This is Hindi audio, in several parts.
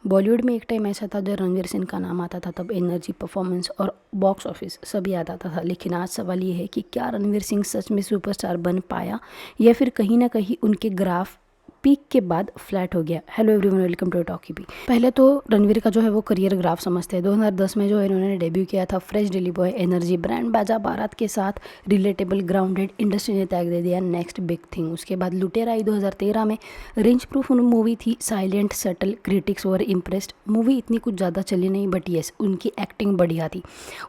बॉलीवुड में एक टाइम ऐसा था जब रणवीर सिंह का नाम आता था तब एनर्जी, परफॉर्मेंस और बॉक्स ऑफिस सब याद आता था। लेकिन आज सवाल ये है कि क्या रणवीर सिंह सच में सुपरस्टार बन पाया या फिर कहीं ना कहीं उनके ग्राफ पीक के बाद फ्लैट हो गया। Hello everyone, welcome to Talkie B. पहले तो रणवीर का जो है वो करियर ग्राफ समझते हैं। 2010 में जो है इन्होंने डेब्यू किया था fresh daily boy, energy, brand बाजा बारात के साथ, रिलेटेबल, ग्राउंडेड, इंडस्ट्री ने त्याग दे दिया नेक्स्ट बिग थिंग। उसके बाद लुटेरा आई 2013 में, रेंज प्रूफ मूवी थी, साइलेंट, सटल, क्रिटिक्स वर इम्प्रेस्ड। मूवी इतनी कुछ ज़्यादा चली नहीं बट येस उनकी एक्टिंग बढ़िया थी।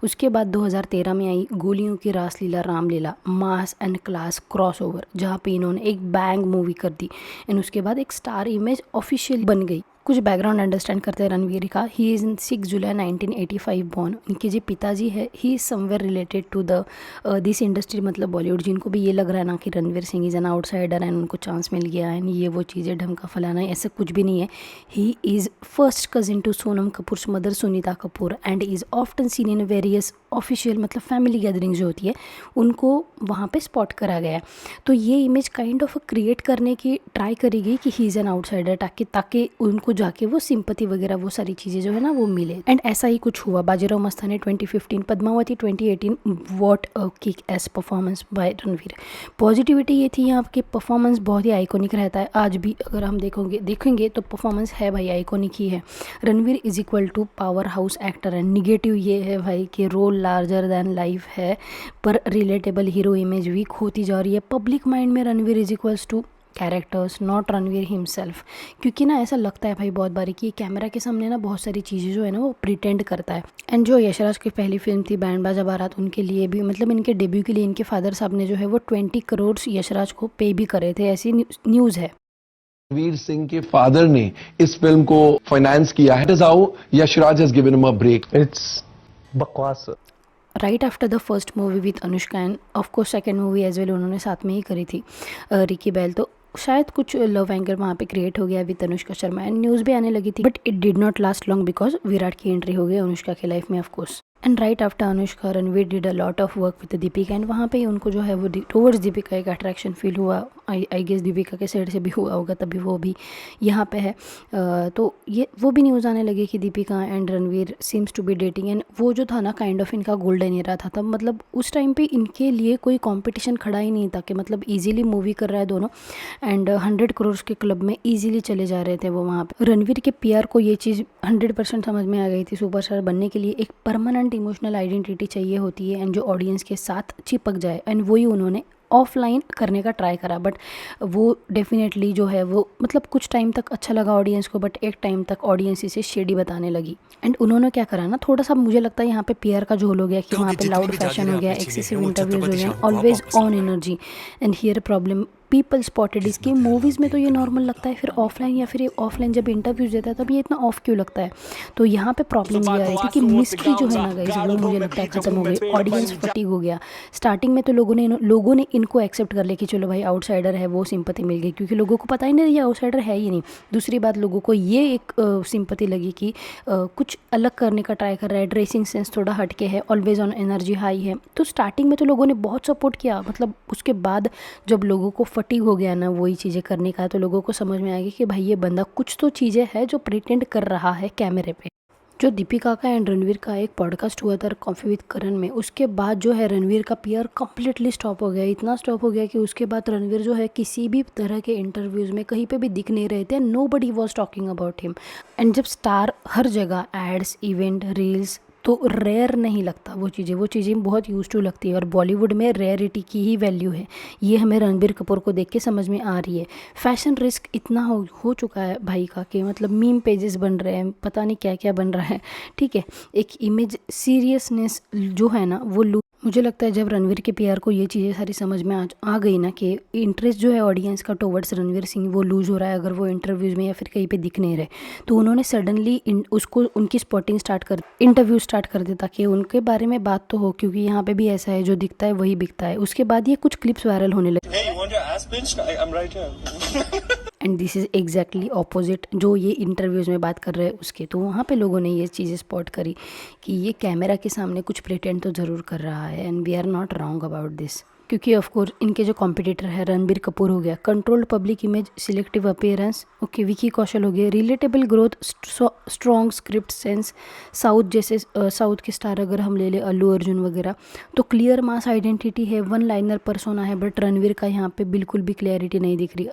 उसके बाद 2013 में आई गोलियों की Raasleela, Ramleela, mass and class crossover, जहाँ पे इन्होंने एक बैंग मूवी कर दी एंड उसके बाद एक स्टार इमेज ऑफिशियल बन गई। कुछ बैकग्राउंड अंडरस्टैंड करते हैं रणवीर का। He is in 6 July 1985 born. इनके जो पिताजी है he is somewhere related to the this industry, मतलब बॉलीवुड। जिनको भी ये लग रहा है ना कि Ranveer Singh is an outsider and उनको चांस मिल गया एंड ये वो चीज़ें ढंग का फलाना है, ऐसा कुछ भी नहीं है। He is first cousin to Sonam Kapoor's mother Sunita Kapoor and is often seen in various official, मतलब फैमिली गैदरिंग जो होती है उनको वहाँ पे स्पॉट करा गया है। तो ये इमेज काइंड ऑफ क्रिएट करने की ट्राई करी गई कि ही इज़ एन आउटसाइडर, ताकि उनको जाके वो सिंपति वगैरह वो सारी चीज़ें जो है ना वो मिले। एंड ऐसा ही कुछ हुआ। Bajirao Mastani 2015, Padmavati 2018, what a kick S performance by Ranveer. Positivity ये थी, यहाँ के परफॉर्मेंस बहुत ही आइकॉनिक रहता है आज भी। अगर हम देखेंगे तो परफॉर्मेंस है भाई आइकॉनिक ही है। Ranveer is equal to powerhouse actor and negative ये है भाई कि रोल लार्जर दैन लाइफ है पर रिलेटेबल हीरो इमेज वीक होती जा रही है। पब्लिक माइंड में Ranveer is equals to characters, not Ranveer himself. क्योंकि ना ऐसा लगता है भाई बहुत बारी कि कैमरा के सामने ना बहुत सारी चीज़ें जो है ना वो प्रिटेंड करता है। एंड जो यशराज की पहली फिल्म थी बैंड बाजा बारात, उनके लिए भी मतलब इनके डेब्यू के लिए इनके फादर साहब ने जो है वो 20 करोड़ यशराज को पे भी करे थे, ऐसी न्यूज़ है। रणवीर सिंह के फादर ने इस फिल्म को फाइनेंस किया है। How Yashraj has given him a break. It's बकवास। Right after the first movie with Anushka and of course second movie as well उन्होंने साथ में ही करी थी रिकी बैल, तो शायद कुछ लव एंगल वहाँ पे क्रिएट हो गया with Anushka Sharma and news भी आने लगी थी। But it did not last long because Virat की एंट्री हो गई अनुष्का की लाइफ में of course. And right after Anushka Ranveer did a lot of work with Deepika and वहाँ पे उनको जो है वो टुवर्ड्स दीपिका एक अट्रैक्शन फील हुआ। आई गेस दीपिका के साइड से भी हुआ होगा तभी वो भी यहाँ पे है। तो ये वो भी न्यूज़ आने लगी कि Deepika and Ranveer seems to be dating and वो जो था ना काइंड ऑफ इनका गोल्डन एरा था तब। मतलब उस टाइम पे इनके लिए कोई कंपटीशन खड़ा ही नहीं था कि मतलब इजीली मूवी कर रहा है दोनों एंड 100 करोड़ के क्लब में इजीली चले जा रहे थे वो वहाँ पे। रणवीर के पीआर को ये चीज़ 100% समझ में आ गई थी। सुपरस्टार बनने के लिए एक परमानेंट इमोशनल आइडेंटिटी चाहिए होती है एंड जो ऑडियंस के साथ चिपक जाए एंड वही उन्होंने ऑफलाइन करने का ट्राई करा। बट वो डेफिनेटली जो है वो मतलब कुछ टाइम तक अच्छा लगा ऑडियंस को बट एक टाइम तक ऑडियंस इसे शेडी बताने लगी। एंड उन्होंने क्या करा ना, थोड़ा सा मुझे लगता है यहाँ पे पीआर का झोल हो गया कि वहाँ पे लाउड फैशन हो गया, एक्सेसिव इंटरव्यूज हो गए, always on energy and here problem people spotted. इसकी मूवीज़ में तो ये नॉर्मल लगता है, फिर ऑफलाइन या फिर ऑफलाइन जब इंटरव्यूज देता है तब ये इतना ऑफ क्यों लगता है। तो यहाँ पे प्रॉब्लम ये आ रही थी कि मिस्ट्री जो है ना गाइस वो मुझे लगता है ख़त्म हो गई। ऑडियंस फटीग हो गया। स्टार्टिंग में तो लोगों ने इनको एक्सेप्ट कर लिया कि चलो भाई आउटसाइडर है, वो सिंपति मिल गई क्योंकि लोगों को पता ही नहीं ये आउटसाइडर है ही नहीं। दूसरी बात लोगों को ये एक सिंपति लगी कि कुछ अलग करने का ट्राई कर रहा है, ड्रेसिंग सेंस थोड़ा हटके है, ऑलवेज ऑन एनर्जी हाई है। तो स्टार्टिंग में तो लोगों ने बहुत सपोर्ट किया, मतलब उसके बाद जब लोगों को फटीग हो गया ना वही चीज़ें करने का तो लोगों को समझ में आ गया कि भाई ये बंदा कुछ तो चीज़ें है जो प्रिटेंड कर रहा है कैमरे पे। जो दीपिका का एंड रणवीर का एक पॉडकास्ट हुआ था कॉफ़ी विद करण में, उसके बाद जो है रणवीर का पीआर कम्प्लीटली स्टॉप हो गया। इतना स्टॉप हो गया कि उसके बाद रणवीर जो है किसी भी तरह के इंटरव्यूज़ में कहीं पे भी दिख नहीं रहे थे। Nobody was talking about him. And जब स्टार हर जगह एड्स, इवेंट, रील्स, तो रेयर नहीं लगता वो चीज़ें बहुत यूज टू लगती है और बॉलीवुड में रेयरिटी की ही वैल्यू है। ये हमें रणबीर कपूर को देख के समझ में आ रही है। फैशन रिस्क इतना हो चुका है भाई का कि मतलब मीम पेजेस बन रहे हैं, पता नहीं क्या क्या बन रहा है। ठीक है, एक इमेज सीरियसनेस जो है ना वो मुझे लगता है जब रणवीर के पीआर को ये चीज़ें सारी समझ में आ गई ना कि इंटरेस्ट जो है ऑडियंस का टुवर्ड्स रणवीर सिंह वो लूज़ हो रहा है अगर वो इंटरव्यूज़ में या फिर कहीं पे दिख नहीं रहे, तो उन्होंने सडनली उसको उनकी स्पॉटिंग इंटरव्यू स्टार्ट कर दिया ताकि उनके बारे में बात तो हो, क्योंकि यहाँ पे भी ऐसा है जो दिखता है वही बिकता है। उसके बाद ये कुछ क्लिप्स वायरल होने लगे and this is exactly opposite जो ये इंटरव्यूज़ में बात कर रहे हैं उसके। तो वहाँ पे लोगों ने ये चीज़ें स्पॉट करी कि ये कैमरा के सामने कुछ प्रिटेंड तो ज़रूर कर रहा है and we are not wrong about this. क्योंकि ऑफ कोर्स इनके जो कॉम्पिटिटर है रणबीर कपूर हो गया, controlled public image, selective appearance, okay Vicky Kaushal हो गया, relatable growth, strong script sense, south जैसे साउथ के स्टार अगर हम ले ले अल्लू अर्जुन वगैरह, तो क्लियर मास आइडेंटिटी है, वन लाइनर पर्सोना है। बट रणवीर का यहाँ पे बिल्कुल भी क्लैरिटी नहीं दिख रही,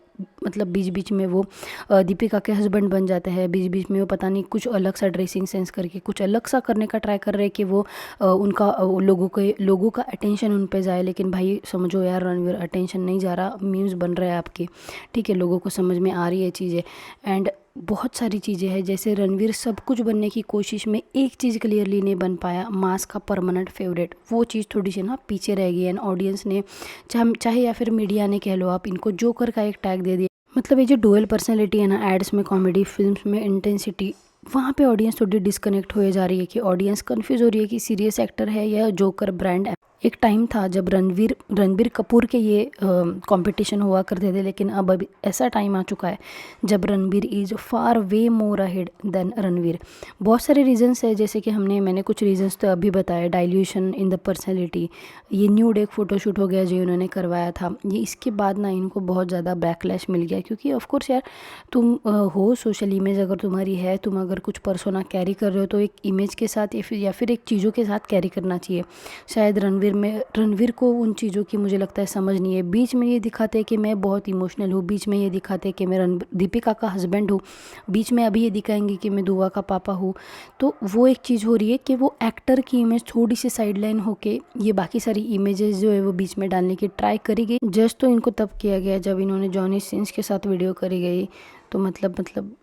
मतलब बीच बीच में वो दीपिका के हस्बैंड बन जाते हैं, बीच बीच में वो पता नहीं कुछ अलग सा ड्रेसिंग सेंस करके कुछ अलग सा करने का ट्राई कर रहे हैं कि वो उनका लोगों का अटेंशन उन पे जाए। लेकिन भाई समझो यार रणवीर, अटेंशन नहीं जा रहा, मीम्स बन रहे हैं आपके, ठीक है, लोगों को समझ में आ रही है चीज़ें। एंड बहुत सारी चीज़ें हैं, जैसे रणवीर सब कुछ बनने की कोशिश में एक चीज़ क्लियरली नहीं बन पाया, मास का परमानेंट फेवरेट, वो चीज़ थोड़ी सी ना पीछे रह गई। एंड ऑडियंस ने चाहे या फिर मीडिया ने कह लो आप, इनको जोकर का एक टैग दे दिया। मतलब ये जो डुअल पर्सनैलिटी है ना, एड्स में कॉमेडी, फिल्म्स में इंटेंसिटी, वहाँ पे ऑडियंस थोड़ी डिस्कनेक्ट हो जा रही है कि ऑडियंस कंफ्यूज हो रही है कि सीरियस एक्टर है या जोकर ब्रांड है। एक टाइम था जब रणबीर कपूर के ये कंपटीशन हुआ करते थे, लेकिन अब अभी ऐसा टाइम आ चुका है जब Ranbir is far way more ahead than Ranveer. बहुत सारे रीजंस है, जैसे कि मैंने कुछ रीजंस तो अभी बताए, डाइल्यूशन इन द पर्सनैलिटी, ये न्यूड एक फ़ोटोशूट हो गया जो इन्होंने करवाया था, ये इसके बाद ना इनको बहुत ज़्यादा बैकलैश मिल गया। क्योंकि ऑफकोर्स यार तुम हो सोशल इमेज अगर तुम्हारी है, तुम अगर कुछ पर्सोना कैरी कर रहे हो तो एक इमेज के साथ या फिर एक चीज़ों के साथ कैरी करना चाहिए। शायद रणवीर को उन चीज़ों की मुझे लगता है समझ नहीं है। बीच में ये दिखाते हैं कि मैं बहुत इमोशनल हूँ, बीच में ये दिखाते हैं कि मैं दीपिका का हस्बैंड हूँ, बीच में अभी ये दिखाएंगे कि मैं दुआ का पापा हूँ। तो वो एक चीज़ हो रही है कि वो एक्टर की इमेज थोड़ी सी साइडलाइन होके ये बाकी सारी इमेजेस जो है वो बीच में डालने की ट्राई करी गई। जस्ट तो इनको तब किया गया जब इन्होंने जॉनी सिंस के साथ वीडियो करी गई। तो मतलब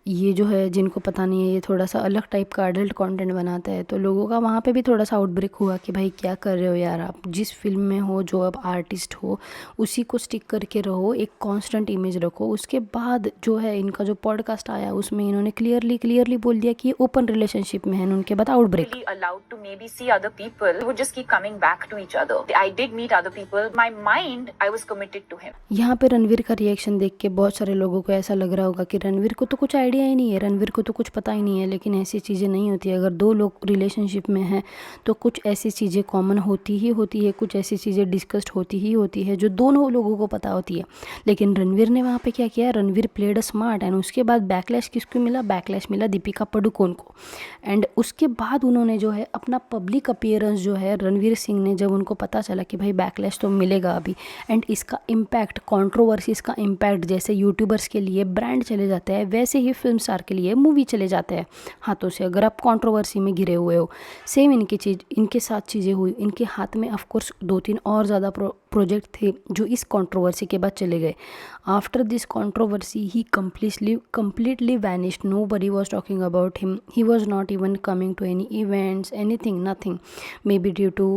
ये जो है, जिनको पता नहीं है, ये थोड़ा सा अलग टाइप का अडल्ट कंटेंट बनाता है, तो लोगों का वहाँ पे भी थोड़ा सा आउटब्रेक हुआ कि भाई क्या कर रहे हो यार, आप जिस फिल्म में हो, जो अब आर्टिस्ट हो उसी को स्टिक करके रहो, एक कांस्टेंट इमेज रखो। उसके बाद जो है इनका जो पॉडकास्ट आया उसमें इन्होंने क्लियरली बोल दिया कि ये ओपन रिलेशनशिप में है, उनके बाद outbreak. allowed to maybe see other people, we would just keep coming back to each other. I did meet other people. My mind, I was committed to him. यहाँ पे रणवीर का रिएक्शन देख के बहुत सारे लोगों को ऐसा लग रहा होगा कि रणवीर को तो कुछ आइडिया ही नहीं है, रणवीर को तो कुछ पता ही नहीं है। लेकिन ऐसी चीज़ें नहीं होती। अगर दो लोग रिलेशनशिप में हैं तो कुछ ऐसी चीज़ें कॉमन होती है, कुछ ऐसी चीज़ें डिस्कस्ड होती है जो दोनों लोगों को पता होती है। लेकिन रणवीर ने वहाँ पे क्या किया, Ranveer played a smart. And उसके बाद बैकलैश किसको मिला, बैकलैश मिला दीपिका पादुकोण को। एंड उसके बाद उन्होंने जो है अपना पब्लिक अपीयरेंस जो है, रणवीर सिंह ने, जब उनको पता चला कि भाई बैकलैश तो मिलेगा अभी, एंड इसका इम्पैक्ट, कंट्रोवर्सीज का इम्पैक्ट, जैसे यूट्यूबर्स के लिए ब्रांड चले जाते हैं वैसे ही फिल्म स्टार के लिए मूवी चले जाते हैं हाथों से। अगर आप कंट्रोवर्सी में घिरे हुए हो, सेम इनके साथ चीज़ें हुई। इनके हाथ में ऑफकोर्स 2-3 और ज़्यादा प्रोजेक्ट थे जो इस कंट्रोवर्सी के बाद चले गए। After this controversy he completely vanished. Nobody was talking about him. He was not even coming to any events, anything, nothing. Maybe due to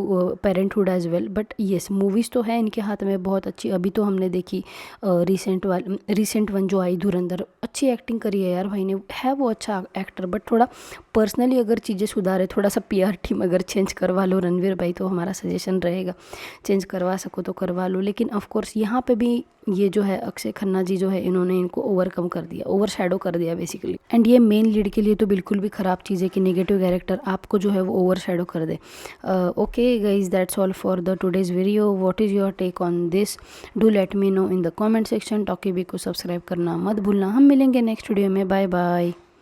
parenthood as well. But yes, movies तो है इनके हाथ में बहुत अच्छी। अभी तो हमने देखी रिसेंट वन जो आई धुरंधर, अच्छी एक्टिंग करी है यार भाई ने, है वो अच्छा एक्टर। बट थोड़ा पर्सनली अगर चीज़ें सुधारे, थोड़ा सा PR टीम अगर चेंज करवा लो रणवीर भाई, तो हमारा सजेशन रहेगा, चेंज करवा सको तो करवा लो। लेकिन ऑफकोर्स यहाँ पे भी ये जो है अक्षय खन्ना जी जो है, इन्होंने इनको ओवरकम कर दिया, ओवरशैडो कर दिया बेसिकली। एंड ये मेन लीड के लिए तो बिल्कुल भी ख़राब चीज़ है कि नेगेटिव कैरेक्टर आपको जो है वो ओवरशैडो कर दे। Okay guys, that's all for the today's video. What is your take on this? Do let me know in the comment section. Talkie B को सब्सक्राइब करना मत भूलना। हम मिलेंगे नेक्स्ट वीडियो में। Bye bye.